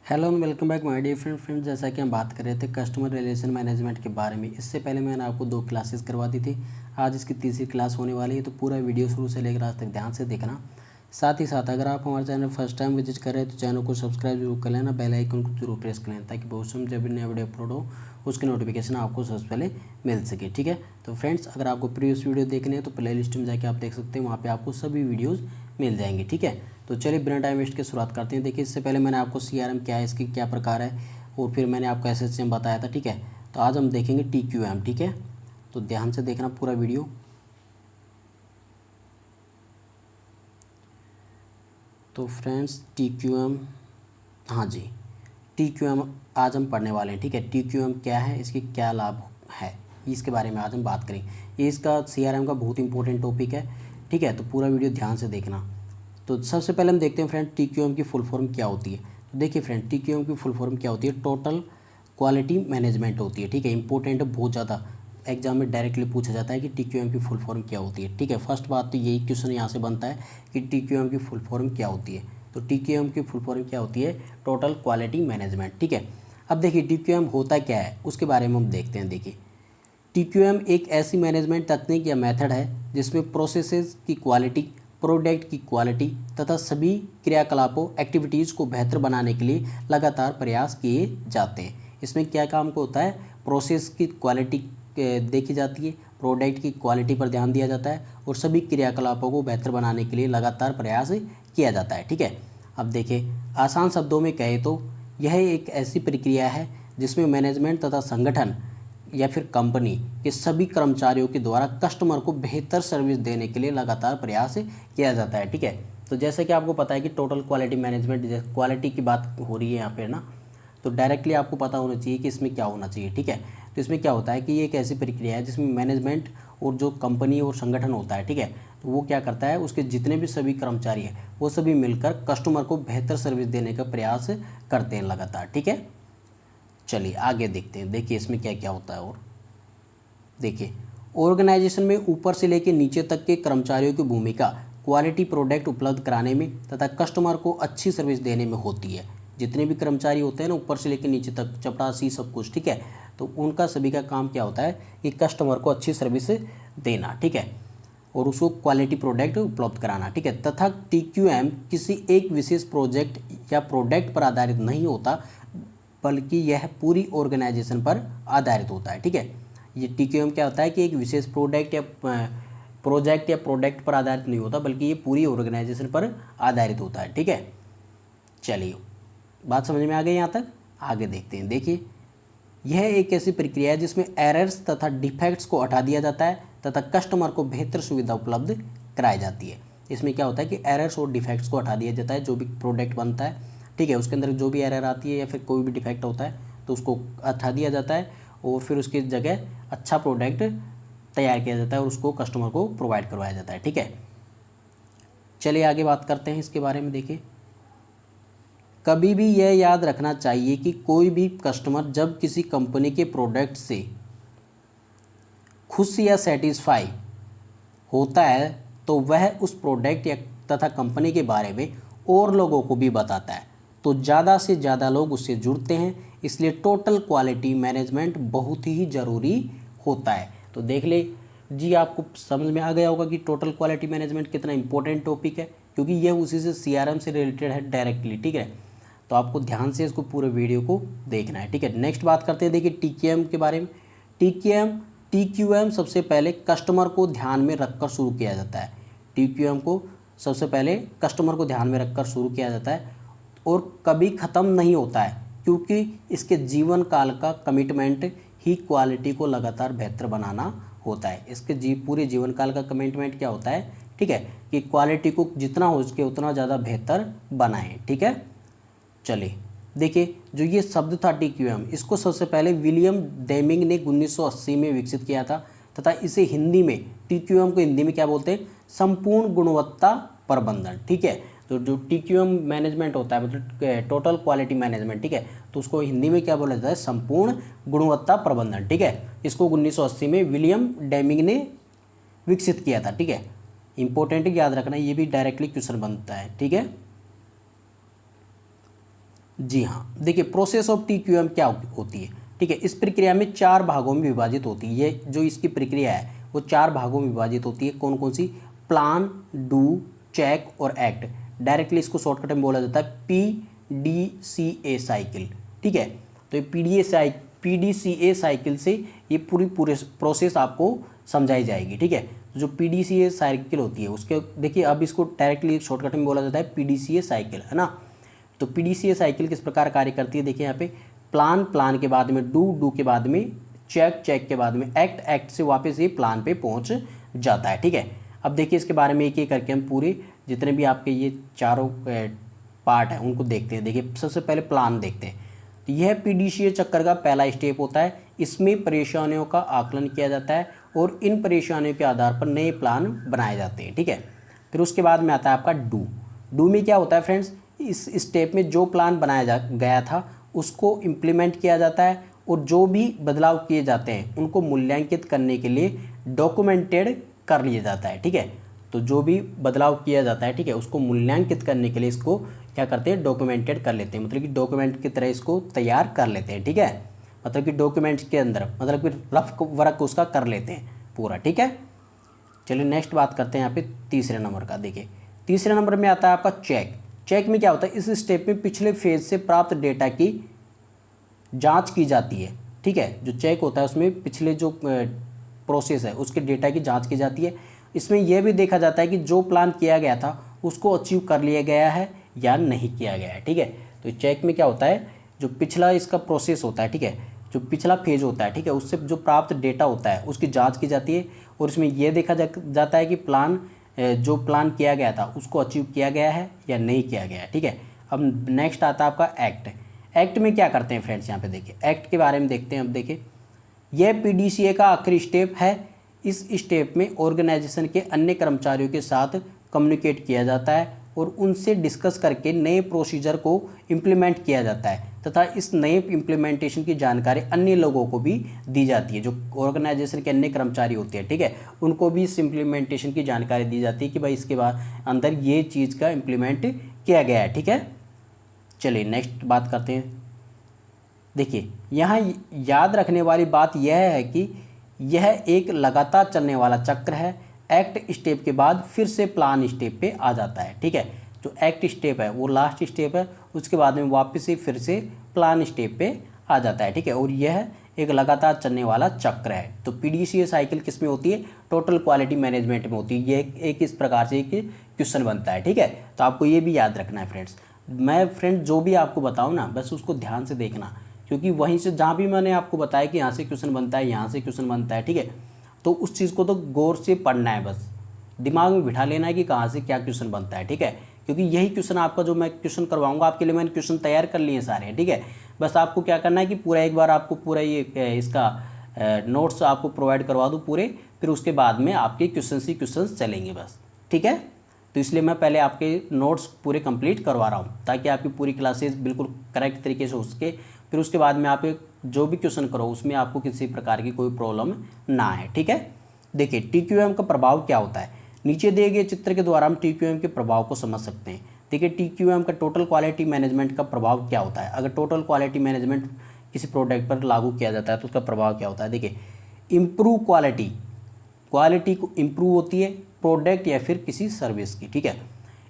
Hello and welcome back my dear friends. जैसा कि हम बात कर रहे थे कस्टमर रिलेशन मैनेजमेंट के बारे में, इससे पहले मैंने आपको 2 क्लासेस करवा दी थी। आज इसकी तीसरी क्लास होने वाली है, तो पूरा वीडियो शुरू से लेकर आज तक ध्यान से देखना। साथ ही साथ अगर आप हमारे चैनल फर्स्ट टाइम विजिट कर रहे हैं तो चैनल को सब्सक्राइब जरूर कर लेना, बेल आइकन को जरूर प्रेस कर लेना, ताकि भविष्य में जब भी नया वीडियो अपलोड हो उसकी नोटिफिकेशन आपको सबसे पहले मिल सके। ठीक है, तो फ्रेंड्स अगर आपको प्रीवियस वीडियो देखने हैं तो प्ले लिस्ट में जाके आप देख सकते हैं, वहाँ पर आपको सभी वीडियोज़ मिल जाएंगे। ठीक है, तो चलिए बिना टाइम वेस्ट के शुरुआत करते हैं। देखिए, इससे पहले मैंने आपको CRM क्या है, इसके क्या प्रकार है, और फिर मैंने आपको SSM बताया था। ठीक है, तो आज हम देखेंगे TQM। ठीक है, तो ध्यान से देखना पूरा वीडियो। तो फ्रेंड्स TQM, हाँ जी, TQM आज हम पढ़ने वाले हैं। ठीक है, TQM क्या है, इसके क्या लाभ है, इसके बारे में आज हम बात करेंगे। ये इसका CRM का बहुत इंपॉर्टेंट टॉपिक है। ठीक है, तो पूरा वीडियो ध्यान से देखना। तो सबसे पहले हम देखते हैं फ्रेंड TQM की फुल फॉर्म क्या होती है। तो देखिए फ्रेंड, TQM की फुल फॉर्म क्या होती है, टोटल क्वालिटी मैनेजमेंट होती है। ठीक है, इंपॉर्टेंट है बहुत ज़्यादा, एग्जाम में डायरेक्टली पूछा जाता है कि TQM की फुल फॉर्म क्या होती है। ठीक है, फर्स्ट बात तो यही क्वेश्चन यहाँ से बनता है कि TQM की फुल फॉर्म क्या होती है। तो TQM की फुल फॉर्म क्या होती है, टोटल क्वालिटी मैनेजमेंट। ठीक है, अब देखिए TQM होता क्या है उसके बारे में हम देखते हैं। देखिए, TQM एक ऐसी मैनेजमेंट तकनीक या मेथड है जिसमें प्रोसेसेस की क्वालिटी, प्रोडक्ट की क्वालिटी तथा सभी क्रियाकलापों एक्टिविटीज़ को बेहतर बनाने के लिए लगातार प्रयास किए जाते हैं। इसमें क्या काम को होता है, प्रोसेस की क्वालिटी देखी जाती है, प्रोडक्ट की क्वालिटी पर ध्यान दिया जाता है और सभी क्रियाकलापों को बेहतर बनाने के लिए लगातार प्रयास किया जाता है। ठीक है, अब देखिए आसान शब्दों में कहें तो यह एक ऐसी प्रक्रिया है जिसमें मैनेजमेंट तथा संगठन या फिर कंपनी के सभी कर्मचारियों के द्वारा कस्टमर को बेहतर सर्विस देने के लिए लगातार प्रयास किया जाता है। ठीक है, तो जैसे कि आपको पता है कि टोटल क्वालिटी मैनेजमेंट, जैसे क्वालिटी की बात हो रही है यहाँ पे ना, तो डायरेक्टली आपको पता होना चाहिए कि इसमें क्या होना चाहिए। ठीक है, तो इसमें क्या होता है कि ये एक ऐसी प्रक्रिया है जिसमें मैनेजमेंट और जो कंपनी और संगठन होता है, ठीक है, तो वो क्या करता है, उसके जितने भी सभी कर्मचारी हैं वो सभी मिलकर कस्टमर को बेहतर सर्विस देने का प्रयास करते हैं लगातार। ठीक है, चलिए आगे देखते हैं। देखिए इसमें क्या क्या होता है। और देखिए, ऑर्गेनाइजेशन में ऊपर से लेकर नीचे तक के कर्मचारियों की भूमिका क्वालिटी प्रोडक्ट उपलब्ध कराने में तथा कस्टमर को अच्छी सर्विस देने में होती है। जितने भी कर्मचारी होते हैं ना, ऊपर से लेकर नीचे तक, चपरासी सब कुछ, ठीक है, तो उनका सभी का काम क्या होता है कि कस्टमर को अच्छी सर्विस देना। ठीक है, और उसको क्वालिटी प्रोडक्ट उपलब्ध कराना। ठीक है, तथा TQM किसी एक विशेष प्रोजेक्ट या प्रोडक्ट पर आधारित नहीं होता, बल्कि यह पूरी ऑर्गेनाइजेशन पर आधारित होता है। ठीक है, ये TQM क्या होता है कि एक विशेष प्रोजेक्ट या प्रोडक्ट पर आधारित नहीं होता, बल्कि ये पूरी ऑर्गेनाइजेशन पर आधारित होता है। ठीक है, चलिए बात समझ में आ गई यहाँ तक, आगे देखते हैं। देखिए, यह एक ऐसी प्रक्रिया है जिसमें एरर्स तथा डिफेक्ट्स को हटा दिया जाता है तथा कस्टमर को बेहतर सुविधा उपलब्ध कराई जाती है। इसमें क्या होता है कि एरर्स और डिफेक्ट्स को हटा दिया जाता है, जो भी प्रोडक्ट बनता है, ठीक है, उसके अंदर जो भी एरर आती है या फिर कोई भी डिफेक्ट होता है तो उसको हटा दिया जाता है और फिर उसकी जगह अच्छा प्रोडक्ट तैयार किया जाता है और उसको कस्टमर को प्रोवाइड करवाया जाता है। ठीक है, चलिए आगे बात करते हैं इसके बारे में। देखिए, कभी भी यह याद रखना चाहिए कि कोई भी कस्टमर जब किसी कंपनी के प्रोडक्ट से खुश या सेटिस्फाई होता है तो वह उस प्रोडक्ट या तथा कंपनी के बारे में और लोगों को भी बताता है, तो ज़्यादा से ज़्यादा लोग उससे जुड़ते हैं। इसलिए टोटल क्वालिटी मैनेजमेंट बहुत ही ज़रूरी होता है। तो देख ले जी, आपको समझ में आ गया होगा कि टोटल क्वालिटी मैनेजमेंट कितना इंपॉर्टेंट टॉपिक है, क्योंकि यह उसी से CRM से रिलेटेड है डायरेक्टली। ठीक है, तो आपको ध्यान से इसको पूरे वीडियो को देखना है। ठीक है, नेक्स्ट बात करते हैं। देखिए TQM के बारे में। TQM सबसे पहले कस्टमर को ध्यान में रखकर शुरू किया जाता है। TQM को सबसे पहले कस्टमर को ध्यान में रखकर शुरू किया जाता है और कभी ख़त्म नहीं होता है, क्योंकि इसके जीवन काल का कमिटमेंट ही क्वालिटी को लगातार बेहतर बनाना होता है। इसके पूरे जीवन काल का कमिटमेंट क्या होता है, ठीक है, कि क्वालिटी को जितना हो सके उतना ज़्यादा बेहतर बनाएं। ठीक है, चलिए देखिए, जो ये शब्द था TQM, इसको सबसे पहले विलियम डेमिंग ने 1980 में विकसित किया था तथा इसे हिंदी में, TQM को हिंदी में क्या बोलते हैं, संपूर्ण गुणवत्ता प्रबंधन। ठीक है, तो जो TQM मैनेजमेंट होता है, मतलब टोटल क्वालिटी मैनेजमेंट, ठीक है, तो उसको हिंदी में क्या बोला जाता है, संपूर्ण गुणवत्ता प्रबंधन। ठीक है, इसको 1980 में विलियम डेमिंग ने विकसित किया था। ठीक है, इंपॉर्टेंट याद रखना, ये भी डायरेक्टली क्वेश्चन बनता है। ठीक है, जी हाँ, देखिए प्रोसेस ऑफ TQM क्या होती है, ठीक है। इस प्रक्रिया में 4 भागों में विभाजित होती है। ये जो इसकी प्रक्रिया है वो 4 भागों में विभाजित होती है। कौन कौन सी? प्लान, डू, चेक और एक्ट। डायरेक्टली इसको शॉर्टकट में बोला जाता है PDCA साइकिल, ठीक है। तो ये PDCA साइकिल से ये पूरी प्रोसेस आपको समझाई जाएगी, ठीक है। जो PDCA साइकिल होती है उसके देखिए, अब इसको डायरेक्टली शॉर्टकट में बोला जाता है PDCA साइकिल, है ना। तो PDCA साइकिल किस प्रकार कार्य करती है, देखिए यहाँ पे प्लान के बाद में डू के बाद में चेक के बाद में एक्ट से वापस ये प्लान पे पहुँच जाता है, ठीक है। अब देखिए इसके बारे में एक एक करके हम पूरे जितने भी आपके ये चारों पार्ट हैं उनको देखते हैं। देखिए सबसे पहले प्लान देखते हैं। तो यह PDCA चक्कर का पहला स्टेप होता है। इसमें परेशानियों का आकलन किया जाता है और इन परेशानियों के आधार पर नए प्लान बनाए जाते हैं, ठीक है। फिर उसके बाद में आता है आपका डू में क्या होता है फ्रेंड्स, इस स्टेप में जो प्लान बनाया गया था उसको इम्प्लीमेंट किया जाता है और जो भी बदलाव किए जाते हैं उनको मूल्यांकित करने के लिए डॉक्यूमेंटेड कर लिया जाता है, ठीक है। तो जो भी बदलाव किया जाता है, ठीक है, उसको मूल्यांकित करने के लिए इसको क्या करते हैं, डॉक्यूमेंटेड कर लेते हैं। मतलब कि डॉक्यूमेंट की तरह इसको तैयार कर लेते हैं, ठीक है। मतलब कि डॉक्यूमेंट्स के अंदर मतलब कि रफ वर्क उसका कर लेते हैं पूरा, ठीक है। चलिए नेक्स्ट बात करते हैं यहाँ पे तीसरे नंबर का। देखिए तीसरे नंबर में आता है आपका चेक में क्या होता है, इस स्टेप में पिछले फेज से प्राप्त डेटा की जांच की जाती है, ठीक है। जो चेक होता है उसमें पिछले जो प्रोसेस है उसके डेटा की जांच की जाती है। इसमें यह भी देखा जाता है कि जो प्लान किया गया था उसको अचीव कर लिया गया है या नहीं किया गया है, ठीक है। तो चेक में क्या होता है, जो पिछला इसका प्रोसेस होता है, ठीक है, जो पिछला फेज होता है, ठीक है, उससे जो प्राप्त डेटा होता है उसकी जांच की जाती है और इसमें यह देखा जाता है कि जो प्लान किया गया था उसको अचीव किया गया है या नहीं किया गया है, ठीक है। अब नेक्स्ट आता है आपका एक्ट में क्या करते हैं फ्रेंड्स, यहाँ पे देखिए एक्ट के बारे में देखते हैं। अब देखिए यह PDCA का आखिरी स्टेप है। इस स्टेप में ऑर्गेनाइजेशन के अन्य कर्मचारियों के साथ कम्युनिकेट किया जाता है और उनसे डिस्कस करके नए प्रोसीजर को इम्प्लीमेंट किया जाता है तथा इस नए इम्प्लीमेंटेशन की जानकारी अन्य लोगों को भी दी जाती है। जो ऑर्गेनाइजेशन के अन्य कर्मचारी होते हैं, ठीक है, उनको भी इस इम्प्लीमेंटेशन की जानकारी दी जाती है कि भाई इसके बाद अंदर ये चीज़ का इम्प्लीमेंट किया गया है, ठीक है। चलिए नेक्स्ट बात करते हैं। देखिए यहाँ याद रखने वाली बात यह है कि यह एक लगातार चलने वाला चक्र है। एक्ट स्टेप के बाद फिर से प्लान स्टेप पे आ जाता है, ठीक है। जो एक्ट स्टेप है वो लास्ट स्टेप है, उसके बाद में वापस से फिर से प्लान स्टेप पे आ जाता है, ठीक है। और यह एक लगातार चलने वाला चक्र है। तो PDCA साइकिल किस में होती है, टोटल क्वालिटी मैनेजमेंट में होती है। ये एक इस प्रकार से एक क्वेश्चन बनता है, ठीक है। तो आपको ये भी याद रखना है फ्रेंड्स। मैं फ्रेंड जो भी आपको बताऊँ ना बस उसको ध्यान से देखना, क्योंकि वहीं से जहाँ भी मैंने आपको बताया कि यहाँ से क्वेश्चन बनता है, यहाँ से क्वेश्चन बनता है, ठीक है, तो उस चीज़ को तो गौर से पढ़ना है, बस दिमाग में बिठा लेना है कि कहाँ से क्या क्वेश्चन बनता है, ठीक है। क्योंकि यही क्वेश्चन आपका जो मैं क्वेश्चन करवाऊंगा आपके लिए मैंने क्वेश्चन तैयार कर लिए सारे, ठीक है। बस आपको क्या करना है कि पूरा एक बार आपको पूरा ये इसका नोट्स आपको प्रोवाइड करवा दूँ पूरे, फिर उसके बाद में आपके क्वेश्चन चलेंगे बस, ठीक है। तो इसलिए मैं पहले आपके नोट्स पूरे कंप्लीट करवा रहा हूँ ताकि आपकी पूरी क्लासेस बिल्कुल करेक्ट तरीके से हो सके। फिर उसके बाद में आप जो भी क्वेश्चन करो उसमें आपको किसी प्रकार की कोई प्रॉब्लम ना आए, ठीक है। देखिए TQM का प्रभाव क्या होता है, नीचे दिए गए चित्र के द्वारा हम TQM के प्रभाव को समझ सकते हैं। देखिए TQM का टोटल क्वालिटी मैनेजमेंट का प्रभाव क्या होता है। अगर टोटल क्वालिटी मैनेजमेंट किसी प्रोडक्ट पर लागू किया जाता है तो उसका प्रभाव क्या होता है। देखिए इम्प्रूव क्वालिटी को इम्प्रूव होती है प्रोडक्ट या फिर किसी सर्विस की, ठीक है।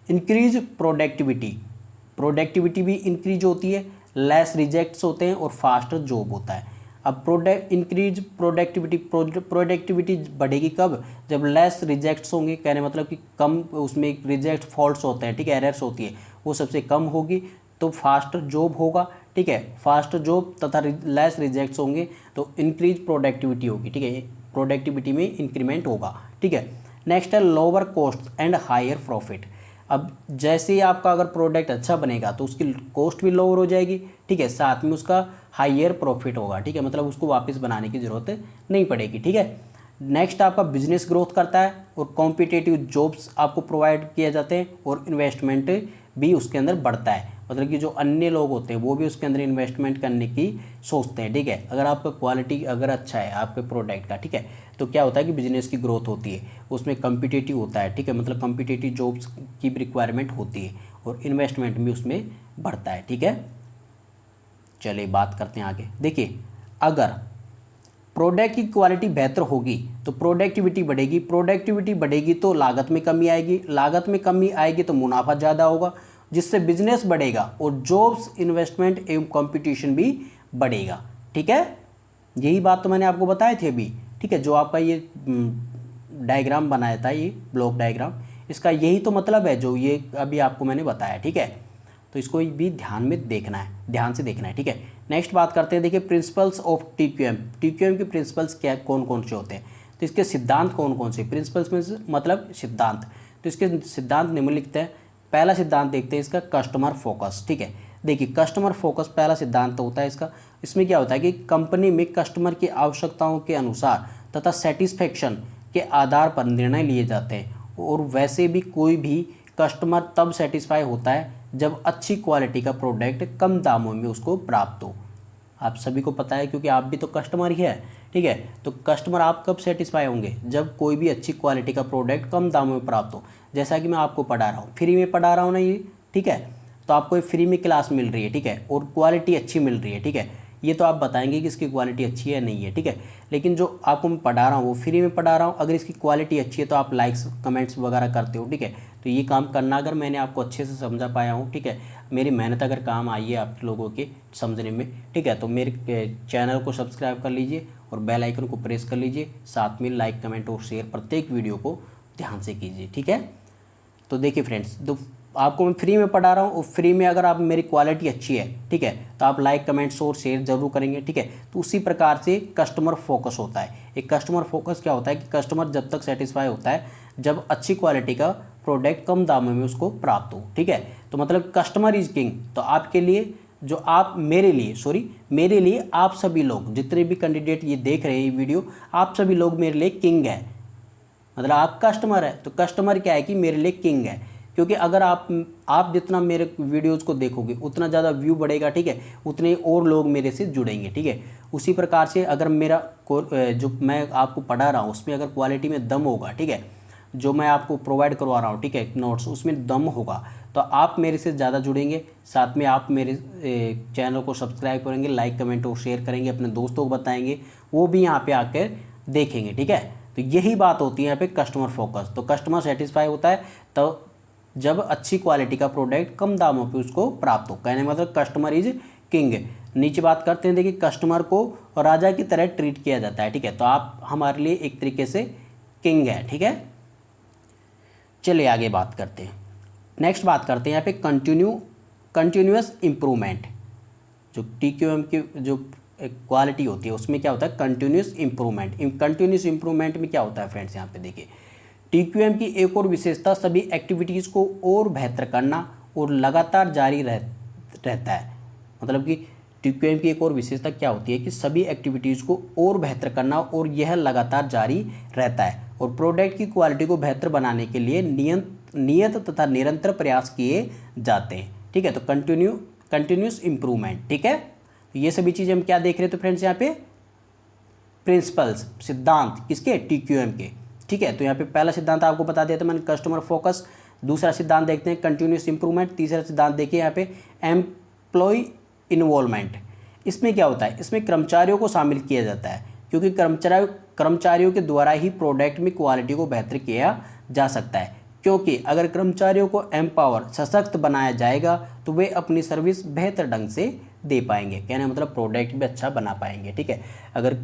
इंक्रीज प्रोडक्टिविटी भी इंक्रीज होती है, लेस रिजेक्ट्स होते हैं और फास्टर जॉब होता है। अब इंक्रीज प्रोडक्टिविटी बढ़ेगी कब, जब लेस रिजेक्ट्स होंगे, कहने मतलब कि कम उसमें रिजेक्ट फॉल्ट्स होते हैं, ठीक है, एरर्स होती है, वो सबसे कम होगी तो फास्टर जॉब होगा, ठीक है। फास्टर जॉब तथा लेस रिजेक्ट्स होंगे तो इंक्रीज प्रोडक्टिविटी होगी, ठीक है, प्रोडक्टिविटी में इंक्रीमेंट होगा, ठीक है। नेक्स्ट है lower cost and higher profit. अब जैसे ही आपका अगर प्रोडक्ट अच्छा बनेगा तो उसकी कॉस्ट भी लोअर हो जाएगी, ठीक है, साथ में उसका हायर प्रॉफिट होगा, ठीक है, मतलब उसको वापस बनाने की ज़रूरत नहीं पड़ेगी, ठीक है। नेक्स्ट आपका बिजनेस ग्रोथ करता है और कॉम्पिटिटिव जॉब्स आपको प्रोवाइड किए जाते हैं और इन्वेस्टमेंट भी उसके अंदर बढ़ता है। मतलब कि जो अन्य लोग होते हैं वो भी उसके अंदर इन्वेस्टमेंट करने की सोचते हैं, ठीक है। अगर आपका क्वालिटी अगर अच्छा है आपके प्रोडक्ट का, ठीक है, तो क्या होता है कि बिजनेस की ग्रोथ होती है, उसमें कम्पिटिटिव होता है, ठीक है, मतलब कम्पिटिटिव जॉब्स की भी रिक्वायरमेंट होती है और इन्वेस्टमेंट भी उसमें बढ़ता है, ठीक है। चलिए बात करते हैं आगे। देखिए, अगर प्रोडक्ट की क्वालिटी बेहतर होगी तो प्रोडक्टिविटी बढ़ेगी, प्रोडक्टिविटी बढ़ेगी तो लागत में कमी आएगी, लागत में कमी आएगी तो मुनाफा ज़्यादा होगा, जिससे बिजनेस बढ़ेगा और जॉब्स, इन्वेस्टमेंट एवं कंपटीशन भी बढ़ेगा। ठीक है, यही बात तो मैंने आपको बताई थी अभी। ठीक है, जो आपका ये डायग्राम बनाया था, ये ब्लॉक डायग्राम, इसका यही तो मतलब है जो ये अभी आपको मैंने बताया। ठीक है, तो इसको भी ध्यान में देखना है, ध्यान से देखना है। ठीक है, नेक्स्ट बात करते हैं। देखिए, प्रिंसिपल्स ऑफ टीक्यूएम। टीक्यूएम के प्रिंसिपल्स क्या कौन कौन से होते हैं, तो इसके सिद्धांत कौन कौन से, प्रिंसिपल्स में मतलब सिद्धांत, तो इसके सिद्धांत निम्नलिखित हैं। पहला सिद्धांत देखते हैं इसका, कस्टमर फोकस। ठीक है, देखिए कस्टमर फोकस पहला सिद्धांत होता है इसका। इसमें क्या होता है कि कंपनी में कस्टमर की आवश्यकताओं के अनुसार तथा सेटिस्फेक्शन के आधार पर निर्णय लिए जाते हैं, और वैसे भी कोई भी कस्टमर तब सेटिस्फाई होता है जब अच्छी क्वालिटी का प्रोडक्ट कम दामों में उसको प्राप्त हो। आप सभी को पता है क्योंकि आप भी तो कस्टमर ही है। ठीक है, तो कस्टमर आप कब सेटिस्फाई होंगे, जब कोई भी अच्छी क्वालिटी का प्रोडक्ट कम दामों में प्राप्त हो। जैसा कि मैं आपको पढ़ा रहा हूँ, फ्री में पढ़ा रहा हूँ ना ये। ठीक है, तो आपको फ्री में क्लास मिल रही है। ठीक है, और क्वालिटी अच्छी मिल रही है। ठीक है, ये तो आप बताएंगे कि इसकी क्वालिटी अच्छी है नहीं है। ठीक है, लेकिन जो आपको मैं पढ़ा रहा हूँ वो फ्री में पढ़ा रहा हूँ, अगर इसकी क्वालिटी अच्छी है तो आप लाइक्स कमेंट्स वगैरह करते हो। ठीक है, तो ये काम करना अगर मैंने आपको अच्छे से समझा पाया हूँ। ठीक है, मेरी मेहनत अगर काम आई है आप लोगों के समझने में। ठीक है, तो मेरे चैनल को सब्सक्राइब कर लीजिए और बेल आइकन को प्रेस कर लीजिए, साथ में लाइक कमेंट और शेयर प्रत्येक वीडियो को ध्यान से कीजिए। ठीक है, तो देखिए फ्रेंड्स, तो आपको मैं फ्री में पढ़ा रहा हूँ और फ्री में अगर आप मेरी क्वालिटी अच्छी है, ठीक है, तो आप लाइक कमेंट्स और शेयर जरूर करेंगे। ठीक है, तो उसी प्रकार से कस्टमर फोकस होता है। एक कस्टमर फोकस क्या होता है कि कस्टमर जब तक सेटिस्फाई होता है जब अच्छी क्वालिटी का प्रोडक्ट कम दामों में उसको प्राप्त हो। ठीक है, तो मतलब कस्टमर इज किंग। तो आपके लिए जो आप मेरे लिए आप सभी लोग जितने भी कैंडिडेट ये देख रहे हैं ये वीडियो, आप सभी लोग मेरे लिए किंग है। मतलब आप कस्टमर है तो कस्टमर क्या है कि मेरे लिए किंग है, क्योंकि अगर आप जितना मेरे वीडियोज़ को देखोगे उतना ज़्यादा व्यू बढ़ेगा। ठीक है, उतने और लोग मेरे से जुड़ेंगे। ठीक है, उसी प्रकार से अगर मेरा जो मैं आपको पढ़ा रहा हूँ उसमें अगर क्वालिटी में दम होगा, ठीक है, जो मैं आपको प्रोवाइड करवा रहा हूँ, ठीक है, नोट्स, उसमें दम होगा तो आप मेरे से ज़्यादा जुड़ेंगे। साथ में आप मेरे चैनल को सब्सक्राइब करेंगे, लाइक कमेंट और शेयर करेंगे, अपने दोस्तों को बताएंगे, वो भी यहाँ पे आकर देखेंगे। ठीक है, तो यही बात होती है यहाँ पे कस्टमर फोकस। तो कस्टमर सेटिस्फाई होता है तो जब अच्छी क्वालिटी का प्रोडक्ट कम दामों पे उसको प्राप्त हो। कहने मतलब कस्टमर इज किंग। नीचे बात करते हैं, देखिए कस्टमर को राजा की तरह ट्रीट किया जाता है। ठीक है, तो आप हमारे लिए एक तरीके से किंग है। ठीक है, चलिए आगे बात करते हैं। नेक्स्ट बात करते हैं यहाँ पे कंटिन्यूअस इम्प्रूवमेंट। जो TQM की जो क्वालिटी होती है उसमें क्या होता है, कंटिन्यूअस इम्प्रूवमेंट। कंटिन्यूअस इम्प्रूवमेंट में क्या होता है फ्रेंड्स, यहाँ पे देखिए TQM की एक और विशेषता सभी एक्टिविटीज़ को और बेहतर करना और लगातार जारी रहता है। मतलब कि TQM की एक और विशेषता क्या होती है कि सभी एक्टिविटीज़ को और बेहतर करना और यह लगातार जारी रहता है, और प्रोडक्ट की क्वालिटी को बेहतर बनाने के लिए नियत तथा निरंतर प्रयास किए जाते हैं। ठीक है, तो कंटिन्यूस इम्प्रूवमेंट। ठीक है, तो ये सभी चीज़ें हम क्या देख रहे थे फ्रेंड्स, यहाँ पे प्रिंसिपल्स, सिद्धांत किसके, TQM के। ठीक है, तो यहाँ पे पहला सिद्धांत आपको बता दिया था मैंने, कस्टमर फोकस। दूसरा सिद्धांत देखते हैं कंटिन्यूस इंप्रूवमेंट। तीसरा सिद्धांत देखिए यहाँ पे एम्प्लॉय इन्वॉल्वमेंट। इसमें क्या होता है, इसमें कर्मचारियों को शामिल किया जाता है, क्योंकि कर्मचारियों के द्वारा ही प्रोडक्ट में क्वालिटी को बेहतर किया जा सकता है। क्योंकि अगर कर्मचारियों को एम्पावर, सशक्त बनाया जाएगा तो वे अपनी सर्विस बेहतर ढंग से दे पाएंगे। कहने मतलब प्रोडक्ट भी अच्छा बना पाएंगे। ठीक है, अगर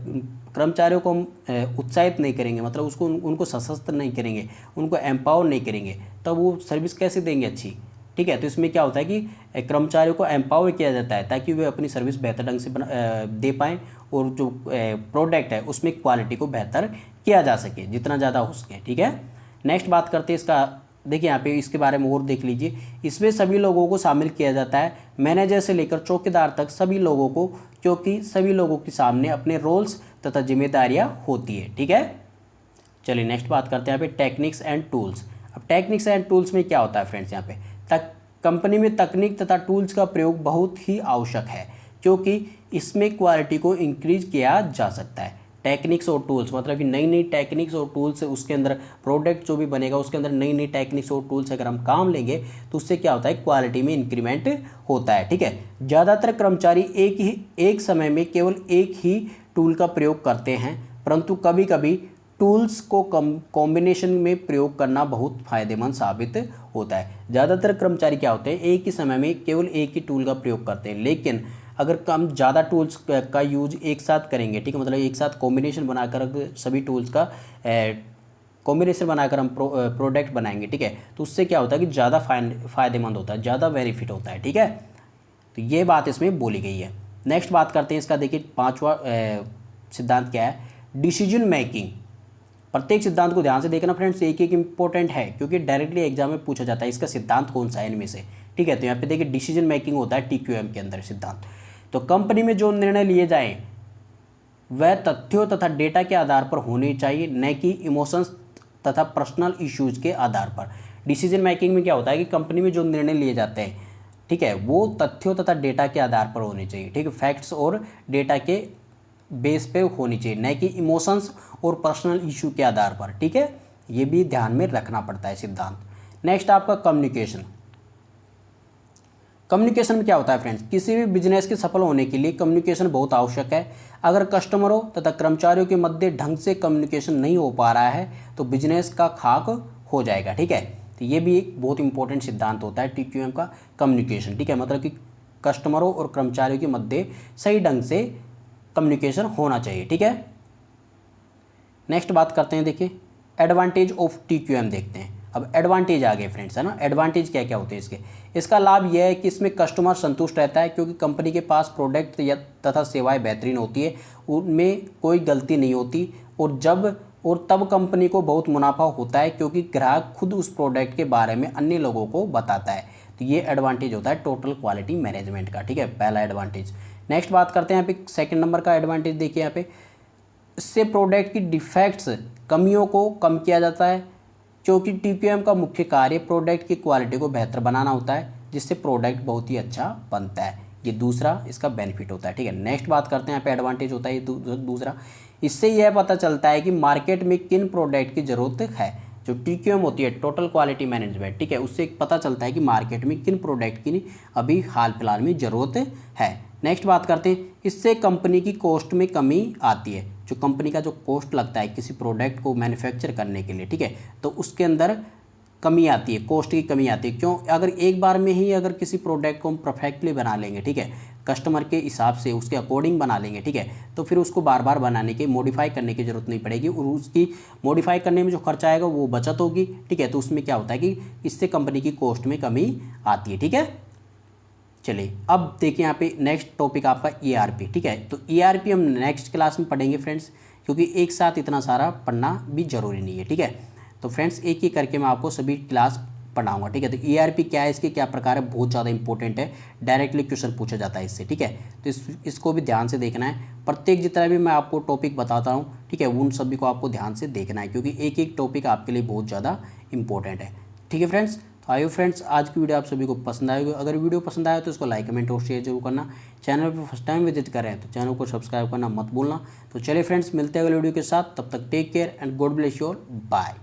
कर्मचारियों को हम उत्साहित नहीं करेंगे, मतलब उनको सशक्त नहीं करेंगे, उनको एम्पावर नहीं करेंगे, तब वो सर्विस कैसे देंगे अच्छी। ठीक है, तो इसमें क्या होता है कि कर्मचारियों को एम्पावर किया जाता है ताकि वे अपनी सर्विस बेहतर ढंग से दे पाएँ, और जो प्रोडक्ट है उसमें क्वालिटी को बेहतर किया जा सके जितना ज़्यादा हो सके। ठीक है, नेक्स्ट बात करते हैं इसका। देखिए यहाँ पे इसके बारे में और देख लीजिए। इसमें सभी लोगों को शामिल किया जाता है, मैनेजर से लेकर चौकीदार तक सभी लोगों को, क्योंकि सभी लोगों के सामने अपने रोल्स तथा जिम्मेदारियाँ होती है। ठीक है, चलिए नेक्स्ट बात करते हैं यहाँ पे टेक्निक्स एंड टूल्स। अब टेक्निक्स एंड टूल्स में क्या होता है फ्रेंड्स, यहाँ पे कंपनी में तकनीक तथा टूल्स का प्रयोग बहुत ही आवश्यक है, क्योंकि इसमें क्वालिटी को इंक्रीज किया जा सकता है। टेक्निक्स और टूल्स, मतलब कि नई नई टेक्निक्स और टूल्स उसके अंदर, प्रोडक्ट जो भी बनेगा उसके अंदर नई नई टेक्निक्स और टूल्स अगर हम काम लेंगे तो उससे क्या होता है, क्वालिटी में इंक्रीमेंट होता है। ठीक है, ज़्यादातर कर्मचारी एक समय में केवल एक ही टूल का प्रयोग करते हैं, परंतु कभी कभी टूल्स को कॉम्बिनेशन में प्रयोग करना बहुत फायदेमंद साबित होता है। ज़्यादातर कर्मचारी क्या होते हैं, एक ही समय में केवल एक ही टूल का प्रयोग करते हैं, लेकिन अगर हम ज़्यादा टूल्स का यूज एक साथ करेंगे, ठीक है, मतलब एक साथ कॉम्बिनेशन बनाकर सभी टूल्स का कॉम्बिनेशन बनाकर हम प्रोडक्ट बनाएंगे, ठीक है, तो उससे क्या होता है कि ज़्यादा फायदेमंद होता है, ज़्यादा बेनिफिट होता है। ठीक है, तो ये बात इसमें बोली गई है। नेक्स्ट बात करते हैं इसका, देखिए 5वां सिद्धांत क्या है, डिसीजन मेकिंग। प्रत्येक सिद्धांत को ध्यान से देखना फ्रेंड्स, एक एक इंपॉर्टेंट है क्योंकि डायरेक्टली एग्जाम में पूछा जाता है इसका सिद्धांत कौन सा है इनमें से। ठीक है, तो यहाँ पे देखिए डिसीजन मेकिंग होता है TQM के अंदर सिद्धांत। तो कंपनी में जो निर्णय लिए जाएं वह तथ्यों तथा डेटा के आधार पर होने चाहिए, न कि इमोशंस तथा पर्सनल इश्यूज के आधार पर। डिसीजन मेकिंग में क्या होता है कि कंपनी में जो निर्णय लिए जाते हैं, ठीक है, वो तथ्यों तथा डेटा के आधार पर होने चाहिए। ठीक है, फैक्ट्स और डेटा के बेस पे होनी चाहिए, न कि इमोशंस और पर्सनल इशू के आधार पर। ठीक है, ये भी ध्यान में रखना पड़ता है सिद्धांत। नेक्स्ट आपका कम्युनिकेशन। कम्युनिकेशन में क्या होता है फ्रेंड्स, किसी भी बिजनेस के सफल होने के लिए कम्युनिकेशन बहुत आवश्यक है। अगर कस्टमरों तथा कर्मचारियों के मध्य ढंग से कम्युनिकेशन नहीं हो पा रहा है तो बिजनेस का खाक हो जाएगा। ठीक है, तो ये भी एक बहुत इंपॉर्टेंट सिद्धांत होता है TQM का, कम्युनिकेशन। ठीक है, मतलब कि कस्टमरों और कर्मचारियों के मध्य सही ढंग से कम्युनिकेशन होना चाहिए। ठीक है, नेक्स्ट बात करते हैं, देखिए एडवांटेज ऑफ TQM देखते हैं। अब एडवांटेज आ गए फ्रेंड्स, है ना। एडवांटेज क्या क्या होते हैं इसके, इसका लाभ यह है कि इसमें कस्टमर संतुष्ट रहता है क्योंकि कंपनी के पास प्रोडक्ट या तथा सेवाएं बेहतरीन होती है, उनमें कोई गलती नहीं होती, और तब कंपनी को बहुत मुनाफा होता है क्योंकि ग्राहक खुद उस प्रोडक्ट के बारे में अन्य लोगों को बताता है। तो ये एडवांटेज होता है टोटल क्वालिटी मैनेजमेंट का। ठीक है, पहला एडवांटेज। नेक्स्ट बात करते हैं यहाँ पे सेकंड नंबर का एडवांटेज, देखिए यहाँ पे इससे प्रोडक्ट की डिफेक्ट्स, कमियों को कम किया जाता है क्योंकि TQM का मुख्य कार्य प्रोडक्ट की क्वालिटी को बेहतर बनाना होता है, जिससे प्रोडक्ट बहुत ही अच्छा बनता है। ये दूसरा इसका बेनिफिट होता है। ठीक है, नेक्स्ट बात करते हैं यहाँ पे एडवांटेज होता है ये दूसरा, इससे यह पता चलता है कि मार्केट में किन प्रोडक्ट की ज़रूरत है। जो TQM होती है टोटल क्वालिटी मैनेजमेंट, ठीक है, उससे पता चलता है कि मार्केट में किन प्रोडक्ट की अभी हाल फिलहाल में ज़रूरत है। नेक्स्ट बात करते हैं, इससे कंपनी की कॉस्ट में कमी आती है। जो कंपनी का जो कॉस्ट लगता है किसी प्रोडक्ट को मैन्युफैक्चर करने के लिए, ठीक है, तो उसके अंदर कमी आती है, कॉस्ट की कमी आती है। क्यों, अगर एक बार में ही अगर किसी प्रोडक्ट को हम परफेक्टली बना लेंगे, ठीक है, कस्टमर के हिसाब से उसके अकॉर्डिंग बना लेंगे, ठीक है, तो फिर उसको बार बार बनाने की, मॉडिफाई करने की ज़रूरत नहीं पड़ेगी, और उसकी मॉडिफाई करने में जो खर्चा आएगा वो बचत होगी। ठीक है, तो उसमें क्या होता है कि इससे कंपनी की कॉस्ट में कमी आती है। ठीक है, चलिए अब देखिए यहाँ पे नेक्स्ट टॉपिक आपका ERP। ठीक है, तो ERP हम नेक्स्ट क्लास में पढ़ेंगे फ्रेंड्स, क्योंकि एक साथ इतना सारा पढ़ना भी जरूरी नहीं है। ठीक है, तो फ्रेंड्स एक एक करके मैं आपको सभी क्लास पढ़ाऊंगा। ठीक है, तो ERP क्या है, इसके क्या प्रकार है, बहुत ज़्यादा इंपॉर्टेंट है, डायरेक्टली क्वेश्चन पूछा जाता है इससे। ठीक है, तो इसको भी ध्यान से देखना है। प्रत्येक जितना भी मैं आपको टॉपिक बताता हूँ, ठीक है, उन सभी को आपको ध्यान से देखना है क्योंकि एक एक टॉपिक आपके लिए बहुत ज़्यादा इंपॉर्टेंट है। ठीक है फ्रेंड्स, तो आइए फ्रेंड्स आज की वीडियो आप सभी को पसंद आएगी। अगर वीडियो पसंद आए तो इसको लाइक कमेंट और शेयर जरूर करना। चैनल पर फर्स्ट टाइम विजिट करें तो चैनल को सब्सक्राइब करना मत भूलना। तो चलिए फ्रेंड्स, मिलते हैं अगले वीडियो के साथ, तब तक take care and God bless you all, bye.